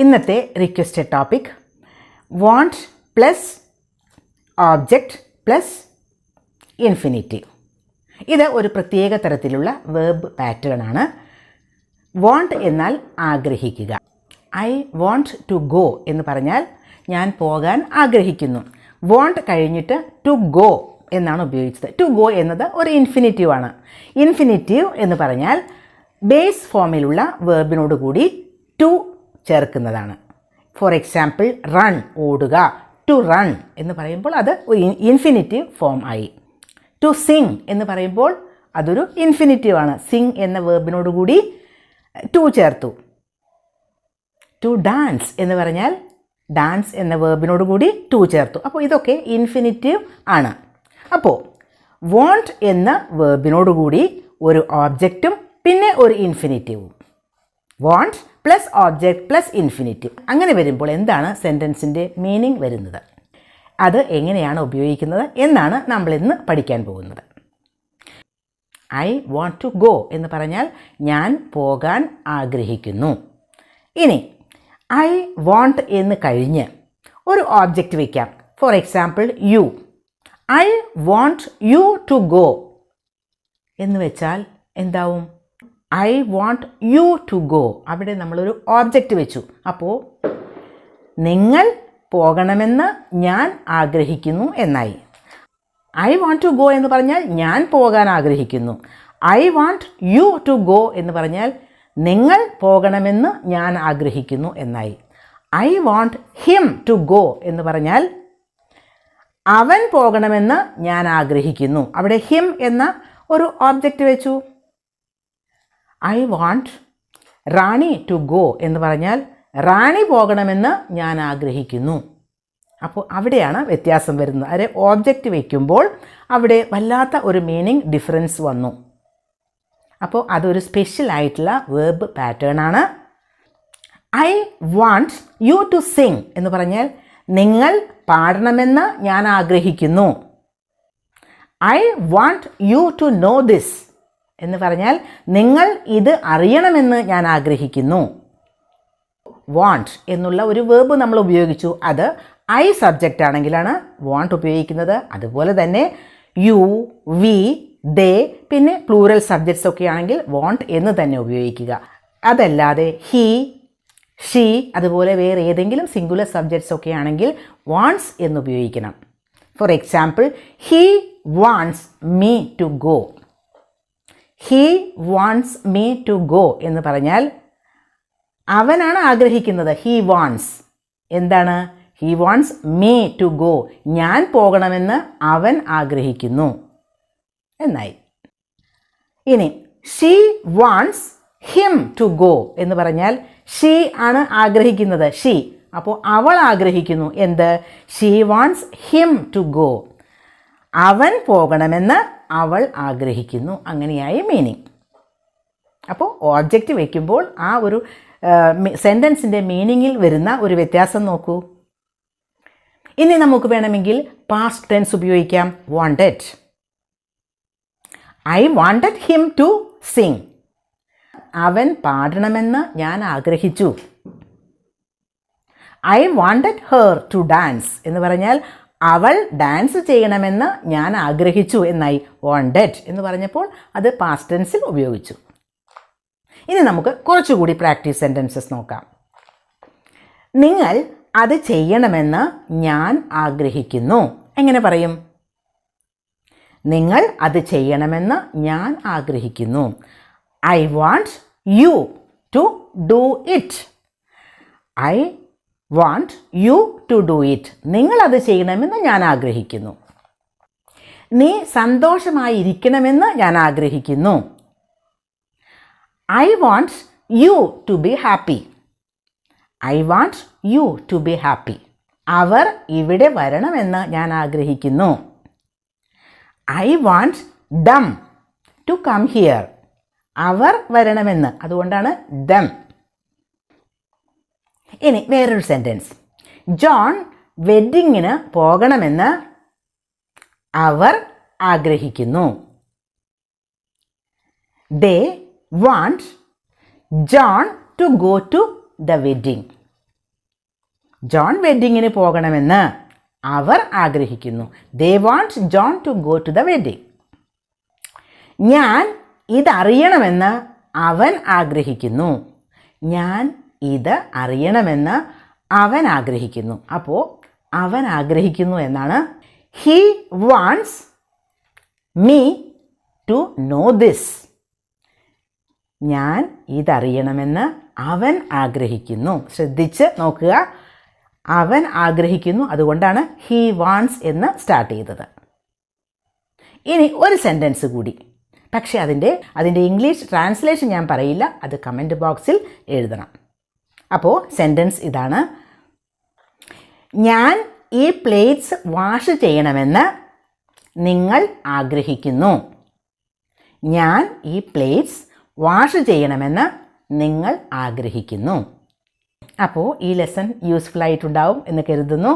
ഇന്നത്തെ requested topic want plus object plus infinitive. ഇത് ഒരു പ്രത്യേക തരത്തിലുള്ള വേർബ് പാറ്റേൺ ആണ്. want എന്നാൽ ആഗ്രഹിക്കുക. ഐ want ടു ഗോ എന്ന് പറഞ്ഞാൽ ഞാൻ പോകാൻ ആഗ്രഹിക്കുന്നു. want കഴിഞ്ഞിട്ട് ടു ഗോ എന്നാണ് ഉപയോഗിച്ചത്. ടു ഗോ എന്നത് ഒരു ഇൻഫിനിറ്റീവ് ആണ്. ഇൻഫിനിറ്റീവ് എന്ന് പറഞ്ഞാൽ ബേസ് ഫോമിലുള്ള വേർബിനോട് കൂടി ടു ചേർക്കുന്നതാണ്. ഫോർ എക്സാമ്പിൾ റൺ ഓടുക, ടു റൺ എന്ന് പറയുമ്പോൾ അത് ഒരു ഇൻഫിനിറ്റീവ് ഫോം ആയി. ടു സിങ് എന്ന് പറയുമ്പോൾ അതൊരു ഇൻഫിനിറ്റീവ് ആണ്. സിങ് എന്ന വേർബിനോട് കൂടി ടു ചേർത്തു. ടു ഡാൻസ് എന്ന് പറഞ്ഞാൽ ഡാൻസ് എന്ന വേർബിനോട് കൂടി ടു ചേർത്തു. അപ്പോൾ ഇതൊക്കെ ഇൻഫിനിറ്റീവ് ആണ്. അപ്പോൾ want എന്ന വേർബിനോട് കൂടി ഒരു ഓബ്ജക്റ്റും പിന്നെ ഒരു ഇൻഫിനിറ്റീവും. want plus object plus infinitive. അങ്ങനെ വരുമ്പോൾ എന്താണ് സെൻറ്റൻസിൻ്റെ മീനിങ് വരുന്നത്, അത് എങ്ങനെയാണ് ഉപയോഗിക്കുന്നത് എന്നാണ് നമ്മൾ ഇന്ന് പഠിക്കാൻ പോകുന്നത്. ഐ want ടു ഗോ എന്ന് പറഞ്ഞാൽ ഞാൻ പോകാൻ ആഗ്രഹിക്കുന്നു. ഇനി ഐ want എന്ന് കഴിഞ്ഞ് ഒരു ഓബ്ജക്റ്റ് വയ്ക്കാം. For example you. I want you to go എന്ന് വെച്ചാൽ എന്താവും? I want you to go. അവിടെ നമ്മളൊരു ഓബ്ജക്റ്റ് വെച്ചു. അപ്പോൾ നിങ്ങൾ പോകണമെന്ന് ഞാൻ ആഗ്രഹിക്കുന്നു എന്നായി. ഐ want ടു ഗോ എന്ന് പറഞ്ഞാൽ ഞാൻ പോകാൻ ആഗ്രഹിക്കുന്നു. I want you to go എന്ന് പറഞ്ഞാൽ നിങ്ങൾ പോകണമെന്ന് ഞാൻ ആഗ്രഹിക്കുന്നു എന്നായി. I want him to go എന്ന് പറഞ്ഞാൽ അവൻ പോകണമെന്ന് ഞാൻ ആഗ്രഹിക്കുന്നു. അവിടെ ഹിം എന്ന ഒരു ഓബ്ജക്റ്റ് വെച്ചു. I want Rani to go എന്ന് പറഞ്ഞാൽ റാണി പോകണമെന്ന് ഞാൻ ആഗ്രഹിക്കുന്നു. അപ്പോൾ അവിടെയാണ് വ്യത്യാസം വരുന്നത്. അതെ, ഓബ്ജക്റ്റ് വയ്ക്കുമ്പോൾ അവിടെ വല്ലാത്ത ഒരു മീനിങ് ഡിഫറൻസ് വന്നു. അപ്പോൾ അതൊരു സ്പെഷ്യൽ ആയിട്ടുള്ള വേർബ് പാറ്റേൺ ആണ്. I want you to sing എന്ന് പറഞ്ഞാൽ നിങ്ങൾ പാടണമെന്ന് ഞാൻ ആഗ്രഹിക്കുന്നു. I want you to know this എന്ന് പറഞ്ഞാൽ നിങ്ങൾ ഇത് അറിയണമെന്ന് ഞാൻ ആഗ്രഹിക്കുന്നു. want എന്നുള്ള ഒരു വേർബ് നമ്മൾ ഉപയോഗിച്ചു. അത് ഐ സബ്ജക്റ്റ് ആണെങ്കിലാണ് want ഉപയോഗിക്കുന്നത്. അതുപോലെ തന്നെ യു, വി, ദേ, പിന്നെ പ്ലൂറൽ സബ്ജക്ട്സ് ഒക്കെ ആണെങ്കിൽ want എന്ന് തന്നെ ഉപയോഗിക്കുക. അതല്ലാതെ ഹി, ഷീ, അതുപോലെ വേറെ ഏതെങ്കിലും സിംഗുലർ സബ്ജക്ട്സ് ഒക്കെ ആണെങ്കിൽ wants എന്ന് ഉപയോഗിക്കണം. For example he wants me to go. He wants me to go എന്ന് പറഞ്ഞാൽ അവനാണ് ആഗ്രഹിക്കുന്നത്. ഹി വാണ്ട്സ് എന്താണ്? He wants me to go. ഞാൻ പോകണമെന്ന് അവൻ ആഗ്രഹിക്കുന്നു എന്നായി. ഇനി she wants him to go എന്ന് പറഞ്ഞാൽ ഷീ ആണ് ആഗ്രഹിക്കുന്നത്. ഷീ, അപ്പോൾ അവൾ ആഗ്രഹിക്കുന്നു. എന്ത്? She wants him to go. അവൻ പോകണമെന്ന് അവൾ ആഗ്രഹിക്കുന്നു. അങ്ങനെയായി മീനിങ്. അപ്പോൾ ഓബ്ജക്റ്റ് വയ്ക്കുമ്പോൾ ആ ഒരു സെൻറ്റൻസിൻ്റെ മീനിങ്ങിൽ വരുന്ന ഒരു വ്യത്യാസം നോക്കൂ. ഇനി നമുക്ക് വേണമെങ്കിൽ പാസ്റ്റ് ടെൻസ് ഉപയോഗിക്കാം. Wanted. I wanted him to sing. അവൻ പാടണമെന്ന് ഞാൻ ആഗ്രഹിച്ചു. I wanted her to dance എന്ന് പറഞ്ഞാൽ അവൾ ഡാൻസ് ചെയ്യണമെന്ന് ഞാൻ ആഗ്രഹിച്ചു എന്നായി. വാണ്ടഡ് എന്ന് പറഞ്ഞപ്പോൾ അത് പാസ്റ്റ് ടെൻസിൽ ഉപയോഗിച്ചു. ഇനി നമുക്ക് കുറച്ചുകൂടി പ്രാക്ടീസ് സെൻറ്റൻസസ് നോക്കാം. നിങ്ങൾ അത് ചെയ്യണമെന്ന് ഞാൻ ആഗ്രഹിക്കുന്നു. എങ്ങനെ പറയും? നിങ്ങൾ അത് ചെയ്യണമെന്ന് ഞാൻ ആഗ്രഹിക്കുന്നു. I want you to do it. I want you to do it. നിങ്ങളത് ചെയ്യണമെന്ന് ഞാൻ ആഗ്രഹിക്കുന്നു. നീ സന്തോഷമായിരിക്കണമെന്ന് ഞാൻ ആഗ്രഹിക്കുന്നു. I want you to be happy. I want you to be happy. അവർ ഇവിടെ വരണമെന്ന് ഞാൻ ആഗ്രഹിക്കുന്നു. I want them to come here. അവർ വരണമെന്ന്, അതുകൊണ്ടാണ് them. ഇനി വേറൊരു സെൻറ്റൻസ്. ജോൺ വെഡ്ഡിങ്ങിന് പോകണമെന്ന് അവർ ആഗ്രഹിക്കുന്നു. They want John to go to the wedding. John വെഡ്ഡിങ്ങിന് പോകണമെന്ന് അവർ ആഗ്രഹിക്കുന്നു. They want John to go to the wedding. ഞാൻ ഇതറിയണമെന്ന് അവൻ ആഗ്രഹിക്കുന്നു. ഞാൻ ഇത് അറിയണമെന്ന് അവൻ ആഗ്രഹിക്കുന്നു. അപ്പോൾ അവൻ ആഗ്രഹിക്കുന്നു എന്നാണ്. He wants me to know this. ഞാൻ ഇതറിയണമെന്ന് അവൻ ആഗ്രഹിക്കുന്നു. ശ്രദ്ധിച്ച് നോക്കുക, അവൻ ആഗ്രഹിക്കുന്നു, അതുകൊണ്ടാണ് ഹി വാണ്ട്സ് എന്ന് സ്റ്റാർട്ട് ചെയ്തത്. ഇനി ഒരു സെൻറ്റൻസ് കൂടി, പക്ഷേ അതിൻ്റെ ഇംഗ്ലീഷ് ട്രാൻസ്ലേഷൻ ഞാൻ പറയില്ല, അത് കമൻറ്റ് ബോക്സിൽ എഴുതണം. അപ്പോൾ സെൻറ്റൻസ് ഇതാണ്: ഞാൻ ഈ പ്ലേറ്റ്സ് വാഷ് ചെയ്യണമെന്ന് നിങ്ങൾ ആഗ്രഹിക്കുന്നു. ഞാൻ ഈ പ്ലേറ്റ്സ് വാഷ് ചെയ്യണമെന്ന് നിങ്ങൾ ആഗ്രഹിക്കുന്നു. അപ്പോൾ ഈ ലെസൺ യൂസ്ഫുൾ ആയിട്ടുണ്ടാവും എന്ന് കരുതുന്നു.